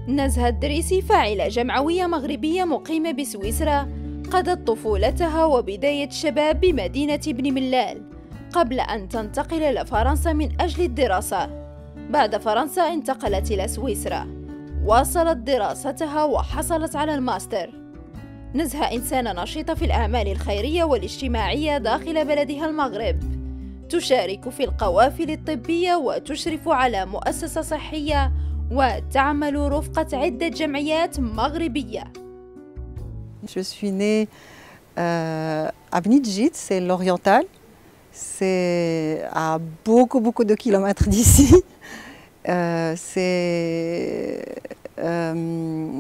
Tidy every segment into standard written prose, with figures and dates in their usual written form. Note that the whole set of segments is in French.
نزهة الدريسي فاعلة جمعوية مغربية مقيمة بسويسرا، قضت طفولتها وبداية الشباب بمدينة بن ملال قبل أن تنتقل لفرنسا من أجل الدراسة. بعد فرنسا انتقلت إلى سويسرا، واصلت دراستها وحصلت على الماستر. نزهة إنسانة نشيطة في الأعمال الخيرية والاجتماعية داخل بلدها المغرب، تشارك في القوافل الطبية وتشرف على مؤسسة صحية وتعمل رفقة عدة جمعيات مغربية. Je suis née à Bnidjit, c'est l'oriental. C'est à beaucoup de kilomètres d'ici.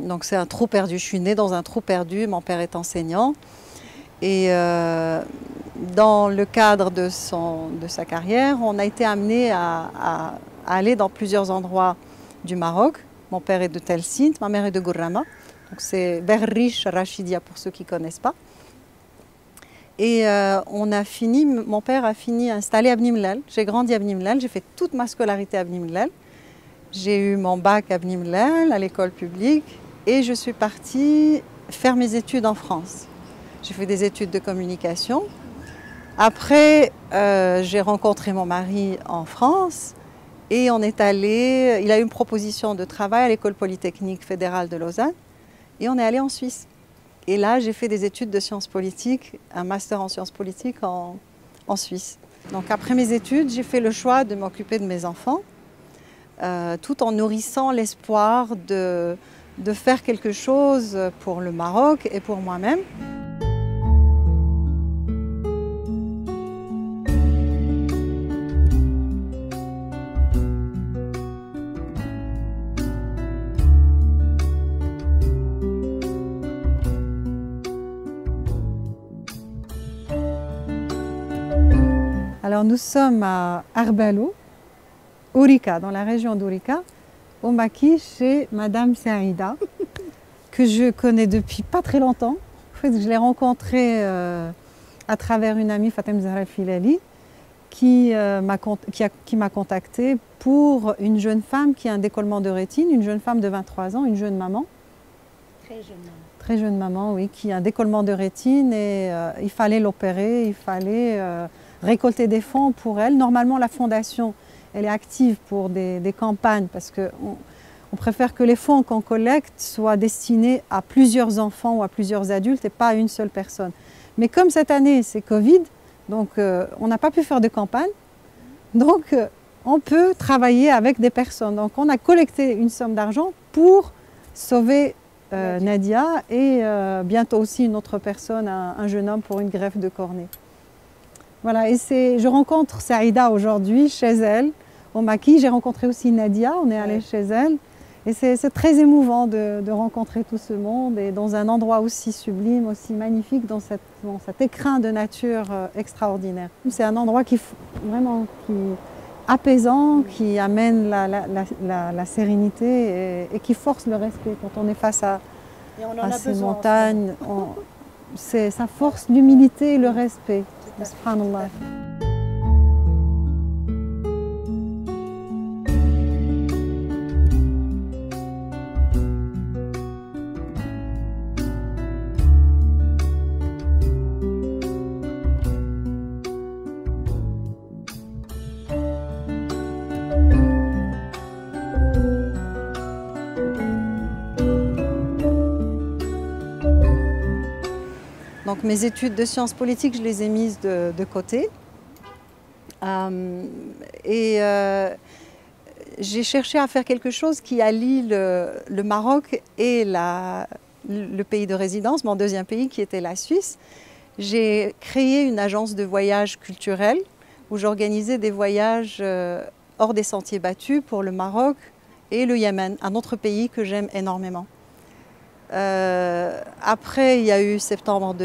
Donc c'est un trou perdu. Je suis née dans un trou perdu. Mon père est enseignant. Et dans le cadre de sa carrière, on a été amené à aller dans plusieurs endroits du Maroc. Mon père est de Tel Sint, ma mère est de Gourama. Donc c'est vers Riche, Rachidia pour ceux qui ne connaissent pas. Et mon père a fini installé à Bni Mellal. J'ai grandi à Bni Mellal, j'ai fait toute ma scolarité à Bni Mellal. J'ai eu mon bac à Bni Mellal, à l'école publique, et je suis partie faire mes études en France. J'ai fait des études de communication. Après, j'ai rencontré mon mari en France et on est allé, il a eu une proposition de travail à l'école polytechnique fédérale de Lausanne et on est allé en Suisse. Et là, j'ai fait des études de sciences politiques, un master en sciences politiques en Suisse. Donc après mes études, j'ai fait le choix de m'occuper de mes enfants, tout en nourrissant l'espoir de faire quelque chose pour le Maroc et pour moi-même. Alors nous sommes à Arbalou, Ourika, dans la région d'Ourika, au maquis chez Madame Saïda, que je connais depuis pas très longtemps. En fait, je l'ai rencontrée à travers une amie, Fatem Zahra Filali, qui m'a contactée pour une jeune femme qui a un décollement de rétine, une jeune femme de 23 ans, une jeune maman. Très jeune maman. Très jeune maman, oui, qui a un décollement de rétine et il fallait l'opérer, il fallait récolter des fonds pour elle. Normalement, la fondation, elle est active pour des campagnes parce qu'on préfère que les fonds qu'on collecte soient destinés à plusieurs enfants ou à plusieurs adultes et pas à une seule personne. Mais comme cette année, c'est Covid, donc on n'a pas pu faire de campagne, donc on peut travailler avec des personnes. Donc on a collecté une somme d'argent pour sauver Nadia et bientôt aussi une autre personne, un jeune homme pour une greffe de cornée. Voilà, et je rencontre Saïda aujourd'hui chez elle, au maquis. J'ai rencontré aussi Nadia, on est allé chez elle. Et c'est très émouvant de rencontrer tout ce monde et dans un endroit aussi sublime, aussi magnifique, dans cet écrin de nature extraordinaire. C'est un endroit qui apaisant, qui amène la sérénité et qui force le respect. Quand on est face à ces montagnes, ça force l'humilité et le respect. Subhanallah. Donc mes études de sciences politiques, je les ai mises de côté. J'ai cherché à faire quelque chose qui allie le Maroc et le pays de résidence, mon deuxième pays qui était la Suisse. J'ai créé une agence de voyage culturel où j'organisais des voyages hors des sentiers battus pour le Maroc et le Yémen, un autre pays que j'aime énormément. Après, il y a eu septembre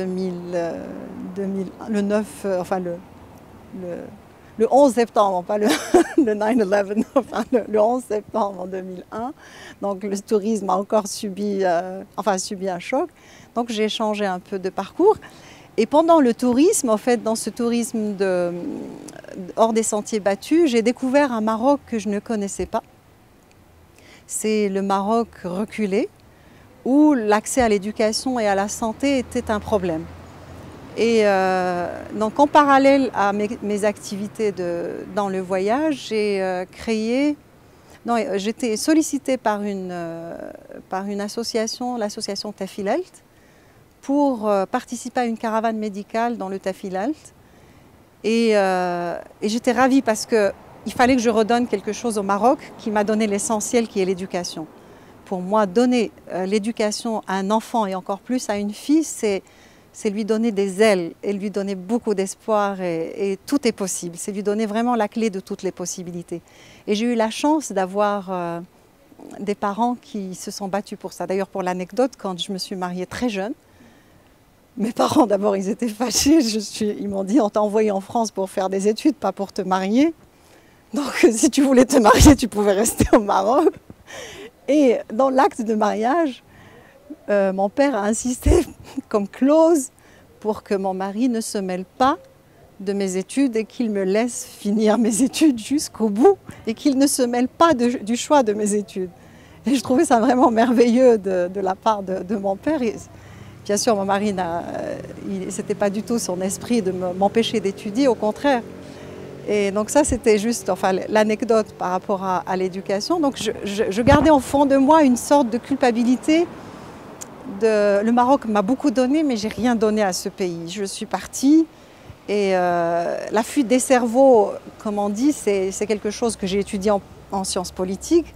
le 11 septembre, pas le 9/11, enfin le 11 septembre 2001. Donc le tourisme a encore subi un choc. Donc j'ai changé un peu de parcours. Et pendant le tourisme, en fait, dans ce tourisme hors des sentiers battus, j'ai découvert un Maroc que je ne connaissais pas. c'est le Maroc reculé, où l'accès à l'éducation et à la santé était un problème. Et donc en parallèle à mes activités dans le voyage, j'étais sollicitée par une association, l'association Tafilalt, pour participer à une caravane médicale dans le Tafilalt. Et j'étais ravie parce qu'il fallait que je redonne quelque chose au Maroc qui m'a donné l'essentiel, qui est l'éducation. Pour moi, donner l'éducation à un enfant et encore plus à une fille, c'est lui donner des ailes et lui donner beaucoup d'espoir et tout est possible. C'est lui donner vraiment la clé de toutes les possibilités. Et j'ai eu la chance d'avoir des parents qui se sont battus pour ça. D'ailleurs, pour l'anecdote, quand je me suis mariée très jeune, mes parents, d'abord, ils étaient fâchés. Ils m'ont dit, on t'a envoyé en France pour faire des études, pas pour te marier. Donc, si tu voulais te marier, tu pouvais rester au Maroc. Et dans l'acte de mariage, mon père a insisté comme clause pour que mon mari ne se mêle pas de mes études et qu'il me laisse finir mes études jusqu'au bout et qu'il ne se mêle pas du choix de mes études. Et je trouvais ça vraiment merveilleux de la part de mon père. Et bien sûr, mon mari, ce n'était pas du tout son esprit de m'empêcher d'étudier, au contraire. Et donc ça, c'était juste l'anecdote par rapport à l'éducation. Donc je gardais au fond de moi une sorte de culpabilité. Le Maroc m'a beaucoup donné, mais je n'ai rien donné à ce pays. Je suis partie et la fuite des cerveaux, comme on dit, c'est quelque chose que j'ai étudié en sciences politiques.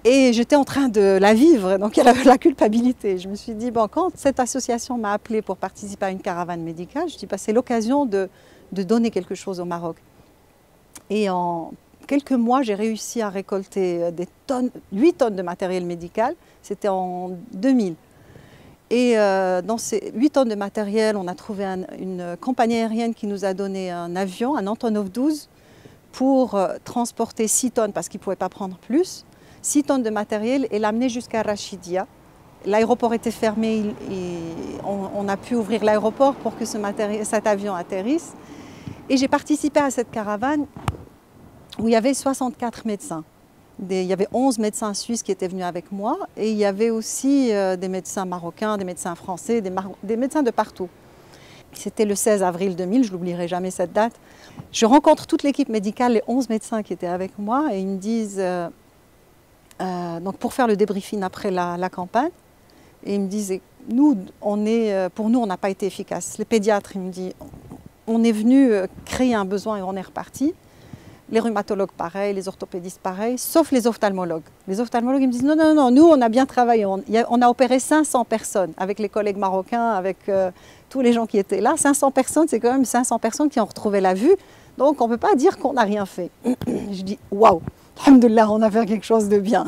Et j'étais en train de la vivre, donc il y a la culpabilité. Je me suis dit, bon, quand cette association m'a appelée pour participer à une caravane médicale, je dis, bah, c'est l'occasion de donner quelque chose au Maroc. Et en quelques mois, j'ai réussi à récolter 8 tonnes de matériel médical. C'était en 2000. Et dans ces 8 tonnes de matériel, on a trouvé une compagnie aérienne qui nous a donné un avion, un Antonov 12, pour transporter 6 tonnes, parce qu'ils ne pouvaient pas prendre plus, 6 tonnes de matériel et l'amener jusqu'à Rachidia. L'aéroport était fermé et on a pu ouvrir l'aéroport pour que cet avion atterrisse. Et j'ai participé à cette caravane où il y avait 64 médecins. Il y avait 11 médecins suisses qui étaient venus avec moi et il y avait aussi des médecins marocains, des médecins français, des médecins de partout. C'était le 16 avril 2000, je n'oublierai jamais cette date. Je rencontre toute l'équipe médicale, les 11 médecins qui étaient avec moi et ils me disent, donc pour faire le débriefing après la campagne, et ils me disent, pour nous, on n'a pas été efficace. Les pédiatres, ils me disent, on est venu créer un besoin et on est reparti. Les rhumatologues, pareil, les orthopédistes, pareil, sauf les ophtalmologues. Les ophtalmologues, ils me disent, non, nous, on a bien travaillé. On a opéré 500 personnes avec les collègues marocains, avec tous les gens qui étaient là. 500 personnes, c'est quand même 500 personnes qui ont retrouvé la vue. Donc, on ne peut pas dire qu'on n'a rien fait. Je dis, waouh, alhamdoulilah, on a fait quelque chose de bien.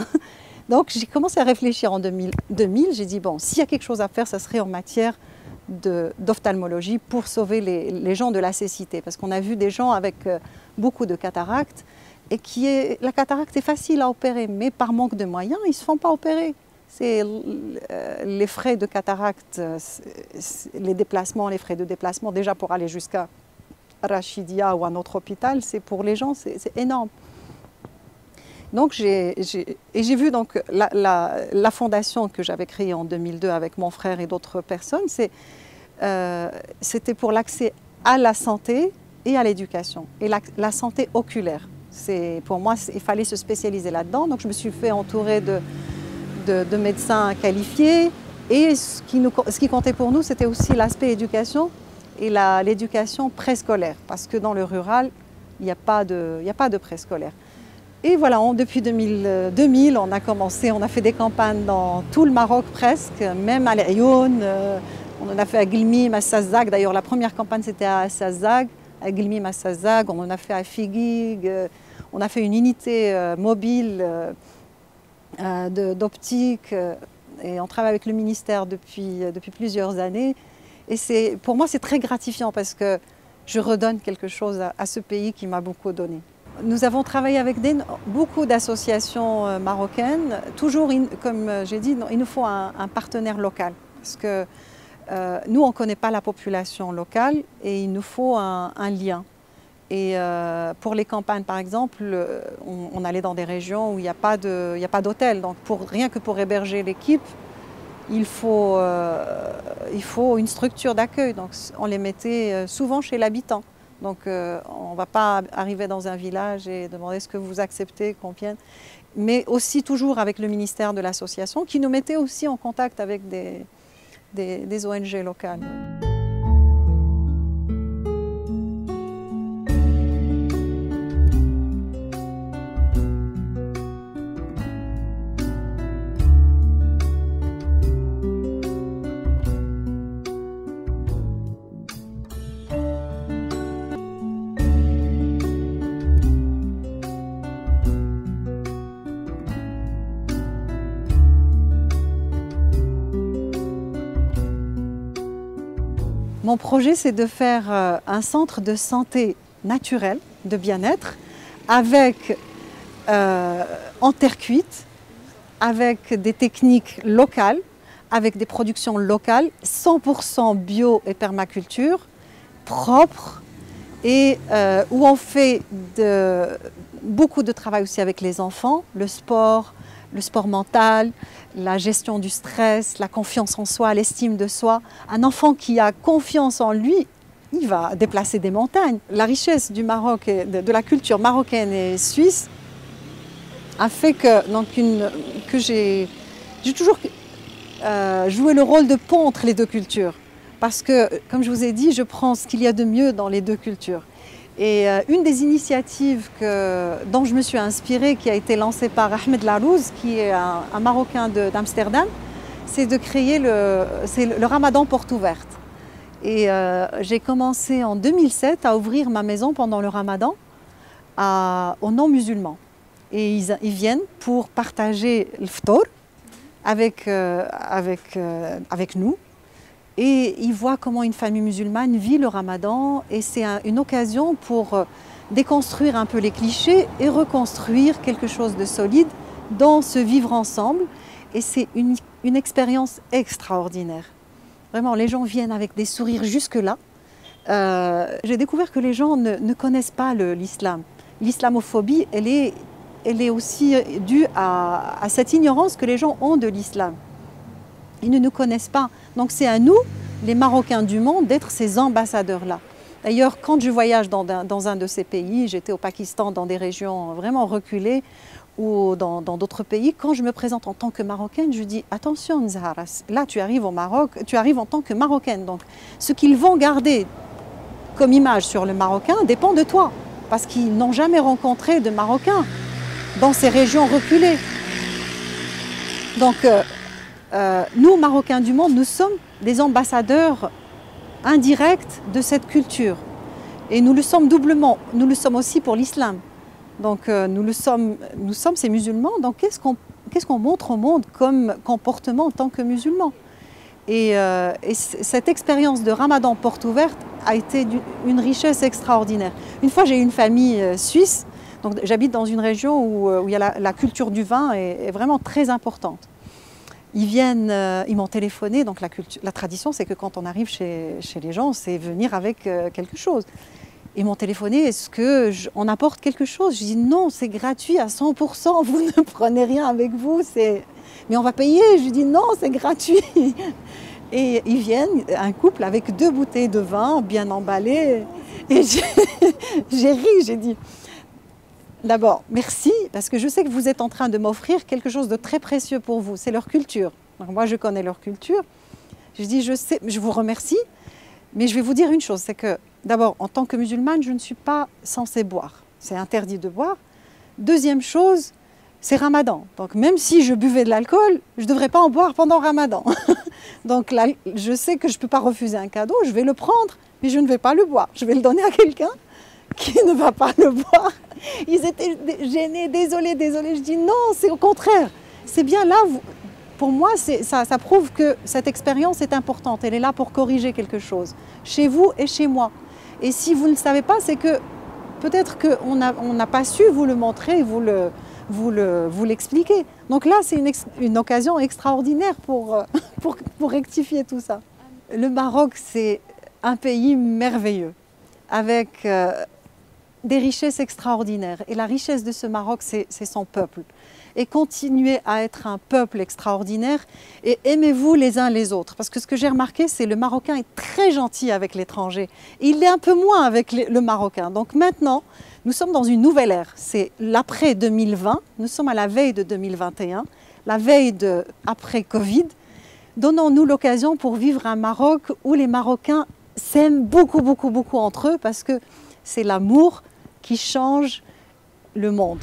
Donc, j'ai commencé à réfléchir en 2000. J'ai dit, bon, s'il y a quelque chose à faire, ça serait en matière d'ophtalmologie pour sauver les gens de la cécité. Parce qu'on a vu des gens avec beaucoup de cataracte et la cataracte est facile à opérer, mais par manque de moyens, ils ne se font pas opérer. Les frais de cataracte, les déplacements, les frais de déplacement, déjà pour aller jusqu'à Rachidia ou un autre hôpital, c'est pour les gens, c'est énorme. Donc j'ai vu donc la fondation que j'avais créée en 2002 avec mon frère et d'autres personnes, c'était pour l'accès à la santé et à l'éducation, et la santé oculaire. Pour moi, il fallait se spécialiser là-dedans, donc je me suis fait entourer de médecins qualifiés, et ce qui comptait pour nous, c'était aussi l'aspect éducation et l'éducation préscolaire, parce que dans le rural, il n'y a pas de préscolaire. Et voilà, depuis 2000, on a commencé, on a fait des campagnes dans tout le Maroc presque, même à l'Ayoun, on en a fait à Guilmim, à Sazag. D'ailleurs, la première campagne, c'était à Sazag, à Guilmim, à Sazag. On en a fait à Figuig, on a fait une unité mobile d'optique, et on travaille avec le ministère depuis plusieurs années. Et pour moi, c'est très gratifiant parce que je redonne quelque chose à ce pays qui m'a beaucoup donné. Nous avons travaillé avec beaucoup d'associations marocaines. Toujours, comme j'ai dit, il nous faut un partenaire local. Parce que nous, on ne connaît pas la population locale et il nous faut un lien. Et pour les campagnes, par exemple, on allait dans des régions où il n'y a pas d'hôtel. Donc rien que pour héberger l'équipe, il faut une structure d'accueil. Donc on les mettait souvent chez l'habitant. Donc on ne va pas arriver dans un village et demander ce que vous acceptez qu'on vienne. Mais aussi toujours avec le ministère de l'association qui nous mettait aussi en contact avec des ONG locales. Mon projet, c'est de faire un centre de santé naturelle, de bien-être, avec en terre cuite, avec des techniques locales, avec des productions locales, 100% bio et permaculture, propres, et où on fait beaucoup de travail aussi avec les enfants, le sport mental, la gestion du stress, la confiance en soi, l'estime de soi. Un enfant qui a confiance en lui, il va déplacer des montagnes. La richesse du Maroc et de la culture marocaine et suisse a fait que j'ai toujours joué le rôle de pont entre les deux cultures. Parce que, comme je vous ai dit, je prends ce qu'il y a de mieux dans les deux cultures. Et une des initiatives dont je me suis inspirée, qui a été lancée par Ahmed Larouz, qui est un Marocain d'Amsterdam, c'est de créer le Ramadan porte ouverte. Et j'ai commencé en 2007 à ouvrir ma maison pendant le Ramadan aux non-musulmans. Et ils viennent pour partager le ftour avec nous. Et ils voient comment une famille musulmane vit le Ramadan, et c'est une occasion pour déconstruire un peu les clichés et reconstruire quelque chose de solide dans ce vivre ensemble. Et c'est une expérience extraordinaire. Vraiment, les gens viennent avec des sourires jusque-là. J'ai découvert que les gens ne connaissent pas l'islam. L'islamophobie, elle est aussi due à cette ignorance que les gens ont de l'islam. Ils ne nous connaissent pas. Donc c'est à nous, les Marocains du monde, d'être ces ambassadeurs-là. D'ailleurs, quand je voyage dans un de ces pays, j'étais au Pakistan, dans des régions vraiment reculées, ou dans d'autres pays, quand je me présente en tant que Marocaine, je dis « Attention Nzahara, là tu arrives au Maroc, tu arrives en tant que Marocaine. » Donc ce qu'ils vont garder comme image sur le Marocain dépend de toi, parce qu'ils n'ont jamais rencontré de Marocains dans ces régions reculées. Donc nous, Marocains du monde, nous sommes des ambassadeurs indirects de cette culture. Et nous le sommes doublement. Nous le sommes aussi pour l'islam. Donc nous sommes ces musulmans. Donc qu'est-ce qu'on montre au monde comme comportement en tant que musulmans? Et cette expérience de Ramadan porte ouverte a été une richesse extraordinaire. Une fois, j'ai eu une famille suisse. Donc j'habite dans une région où il y a la culture du vin est vraiment très importante. Ils m'ont téléphoné, donc la tradition c'est que quand on arrive chez les gens, c'est venir avec quelque chose. Ils m'ont téléphoné, est-ce qu'on apporte quelque chose? Je dis non, c'est gratuit à 100%, vous ne prenez rien avec vous, mais on va payer. Je dis non, c'est gratuit. Et ils viennent, un couple avec 2 bouteilles de vin bien emballées, et j'ai ri, j'ai dit d'abord, merci, parce que je sais que vous êtes en train de m'offrir quelque chose de très précieux pour vous, c'est leur culture. Donc moi, je connais leur culture. Je dis, je sais, je vous remercie, mais je vais vous dire une chose, c'est que d'abord, en tant que musulmane, je ne suis pas censée boire. C'est interdit de boire. Deuxième chose, c'est Ramadan. Donc même si je buvais de l'alcool, je ne devrais pas en boire pendant Ramadan. Donc là, je sais que je ne peux pas refuser un cadeau, je vais le prendre, mais je ne vais pas le boire. Je vais le donner à quelqu'un qui ne va pas le boire. Ils étaient gênés, désolés. Je dis non, c'est au contraire. C'est bien là, pour moi, ça prouve que cette expérience est importante. Elle est là pour corriger quelque chose, chez vous et chez moi. Et si vous ne le savez pas, c'est que peut-être qu'on n'a pas su vous le montrer, vous l'expliquer. Donc là, c'est une occasion extraordinaire pour rectifier tout ça. Le Maroc, c'est un pays merveilleux, avec des richesses extraordinaires. Et la richesse de ce Maroc, c'est son peuple. Et continuez à être un peuple extraordinaire et aimez-vous les uns les autres. Parce que ce que j'ai remarqué, c'est que le Marocain est très gentil avec l'étranger. Il l'est un peu moins avec le Marocain. Donc maintenant, nous sommes dans une nouvelle ère. C'est l'après 2020. Nous sommes à la veille de 2021, la veille de après Covid. Donnons-nous l'occasion pour vivre un Maroc où les Marocains s'aiment beaucoup, beaucoup, beaucoup entre eux parce que c'est l'amour qui change le monde.